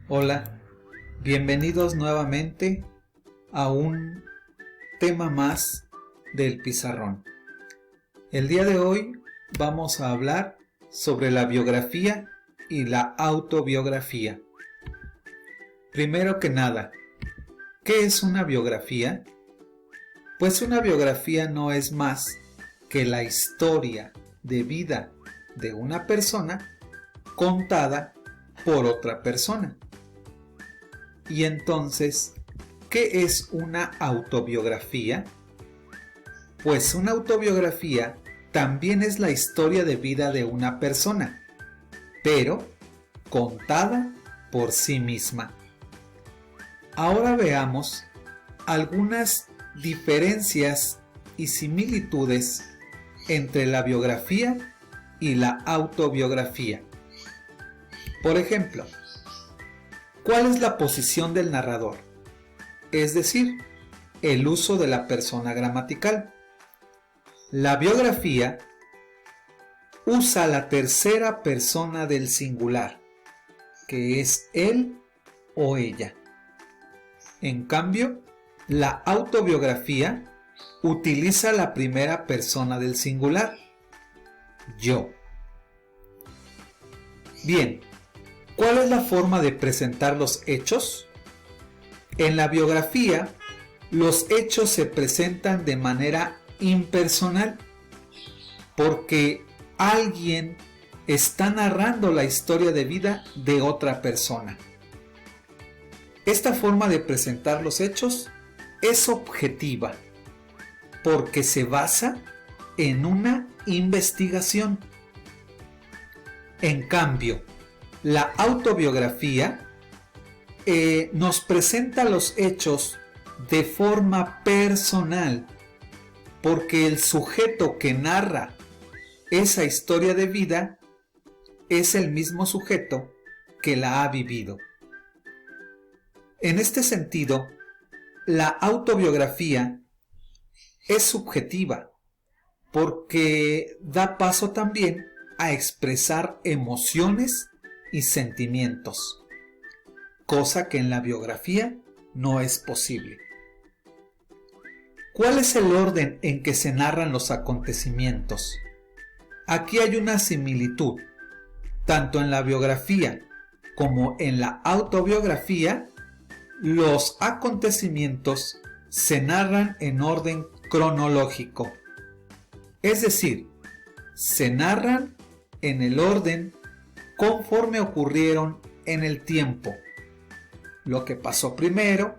Hola, bienvenidos nuevamente a un tema más del pizarrón. El día de hoy vamos a hablar sobre la biografía y la autobiografía. Primero que nada, ¿qué es una biografía? Pues una biografía no es más que la historia de vida de una persona contada por otra persona. Y entonces, ¿qué es una autobiografía? Pues una autobiografía también es la historia de vida de una persona, pero contada por sí misma. Ahora veamos algunas diferencias y similitudes entre la biografía y la autobiografía. Por ejemplo, ¿cuál es la posición del narrador? Es decir, el uso de la persona gramatical. La biografía usa la tercera persona del singular, que es él o ella. En cambio, la autobiografía utiliza la primera persona del singular, yo. Bien, ¿cuál es la forma de presentar los hechos? En la biografía, los hechos se presentan de manera impersonal, porque alguien está narrando la historia de vida de otra persona. Esta forma de presentar los hechos es objetiva, porque se basa en una investigación. En cambio, la autobiografía nos presenta los hechos de forma personal, porque el sujeto que narra esa historia de vida es el mismo sujeto que la ha vivido. En este sentido, la autobiografía es subjetiva, porque da paso también a expresar emociones y sentimientos, cosa que en la biografía no es posible. ¿Cuál es el orden en que se narran los acontecimientos? Aquí hay una similitud, tanto en la biografía como en la autobiografía. Los acontecimientos se narran en orden cronológico, es decir, se narran en el orden conforme ocurrieron en el tiempo. Lo que pasó primero,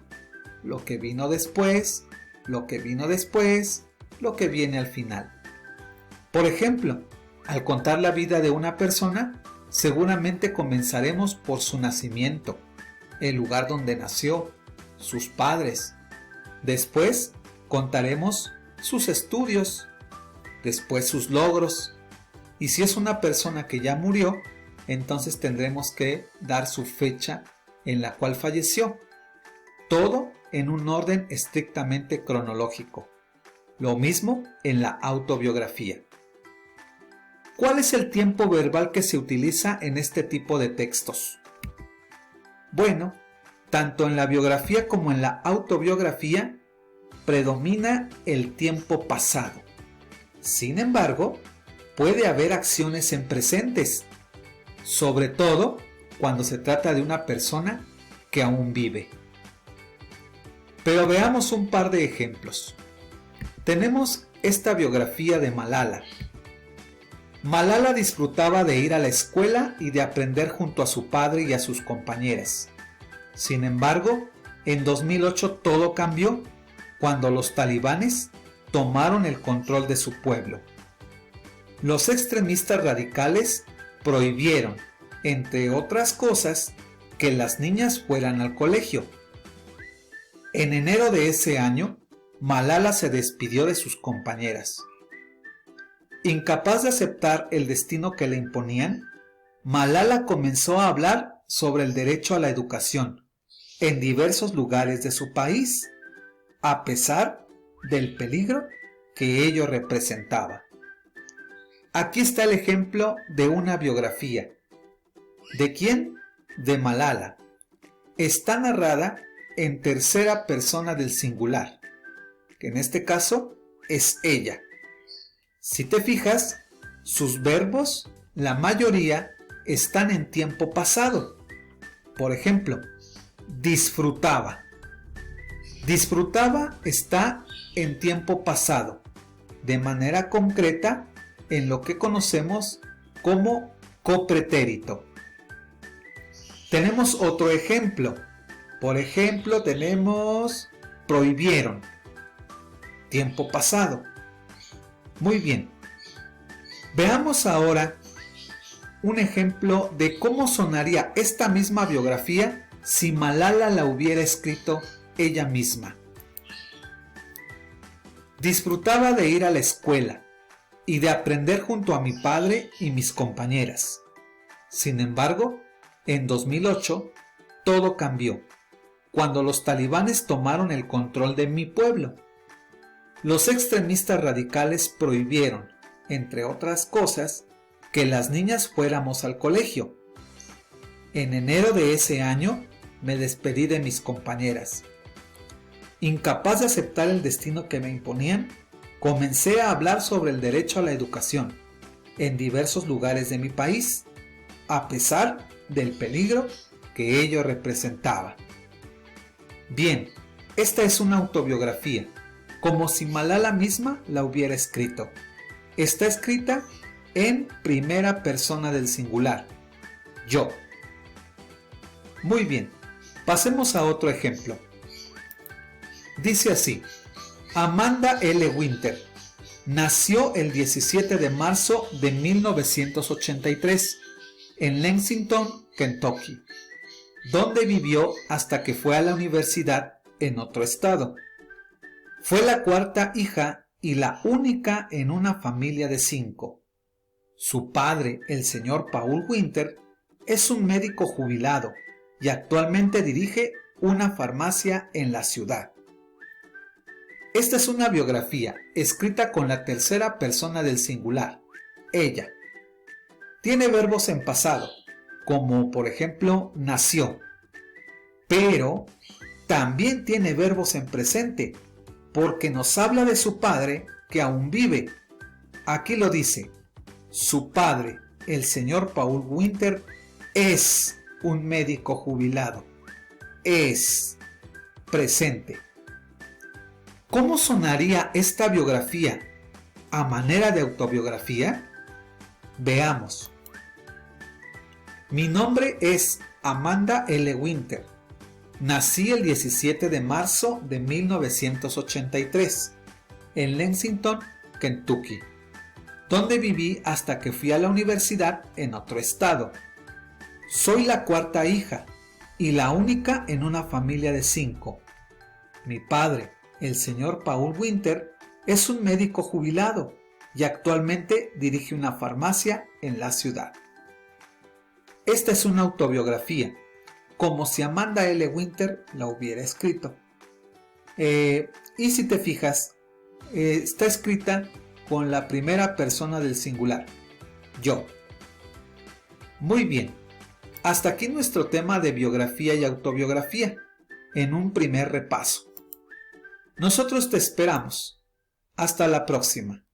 lo que vino después, lo que vino después, lo que viene al final. Por ejemplo, al contar la vida de una persona, seguramente comenzaremos por su nacimiento, el lugar donde nació, sus padres. Después contaremos sus estudios, después sus logros. Y si es una persona que ya murió, entonces tendremos que dar su fecha en la cual falleció. Todo en un orden estrictamente cronológico. Lo mismo en la autobiografía. ¿Cuál es el tiempo verbal que se utiliza en este tipo de textos? Bueno, tanto en la biografía como en la autobiografía predomina el tiempo pasado. Sin embargo, puede haber acciones en presentes, sobre todo cuando se trata de una persona que aún vive. Pero veamos un par de ejemplos. Tenemos esta biografía de Malala. Malala disfrutaba de ir a la escuela y de aprender junto a su padre y a sus compañeras. Sin embargo, en 2008 todo cambió cuando los talibanes tomaron el control de su pueblo. Los extremistas radicales prohibieron, entre otras cosas, que las niñas fueran al colegio. En enero de ese año, Malala se despidió de sus compañeras. Incapaz de aceptar el destino que le imponían, Malala comenzó a hablar sobre el derecho a la educación en diversos lugares de su país, a pesar del peligro que ello representaba. Aquí está el ejemplo de una biografía. ¿De quién? De Malala, está narrada en tercera persona del singular, que en este caso es ella. Si te fijas, sus verbos, la mayoría, están en tiempo pasado. Por ejemplo, disfrutaba. Disfrutaba está en tiempo pasado, de manera concreta en lo que conocemos como copretérito. Tenemos otro ejemplo. Por ejemplo, tenemos prohibieron. Tiempo pasado. Muy bien. Veamos ahora un ejemplo de cómo sonaría esta misma biografía si Malala la hubiera escrito ella misma. Disfrutaba de ir a la escuela y de aprender junto a mi padre y mis compañeras. Sin embargo, en 2008 todo cambió, cuando los talibanes tomaron el control de mi pueblo. Los extremistas radicales prohibieron, entre otras cosas, que las niñas fuéramos al colegio. En enero de ese año me despedí de mis compañeras. Incapaz de aceptar el destino que me imponían, comencé a hablar sobre el derecho a la educación en diversos lugares de mi país, a pesar del peligro que ello representaba. Bien, esta es una autobiografía, como si Malala misma la hubiera escrito. Está escrita en primera persona del singular, yo. Muy bien, pasemos a otro ejemplo. Dice así: Amanda L. Winter nació el 17 de marzo de 1983 en Lexington, Kentucky, donde vivió hasta que fue a la universidad en otro estado. Fue la cuarta hija y la única en una familia de 5. Su padre, el señor Paul Winter, es un médico jubilado y actualmente dirige una farmacia en la ciudad. Esta es una biografía escrita con la tercera persona del singular, ella. Tiene verbos en pasado, como por ejemplo nació, pero también tiene verbos en presente, porque nos habla de su padre que aún vive. Aquí lo dice: su padre, el señor Paul Winter, es un médico jubilado. Es presente. ¿Cómo sonaría esta biografía a manera de autobiografía? Veamos. Mi nombre es Amanda L. Winter. Nací el 17 de marzo de 1983 en Lexington, Kentucky, donde viví hasta que fui a la universidad en otro estado. Soy la cuarta hija y la única en una familia de 5. Mi padre, el señor Paul Winter, es un médico jubilado y actualmente dirige una farmacia en la ciudad. Esta es una autobiografía, como si Amanda L. Winter la hubiera escrito. Y si te fijas, está escrita con la primera persona del singular, yo. Muy bien, hasta aquí nuestro tema de biografía y autobiografía, en un primer repaso. Nosotros te esperamos. Hasta la próxima.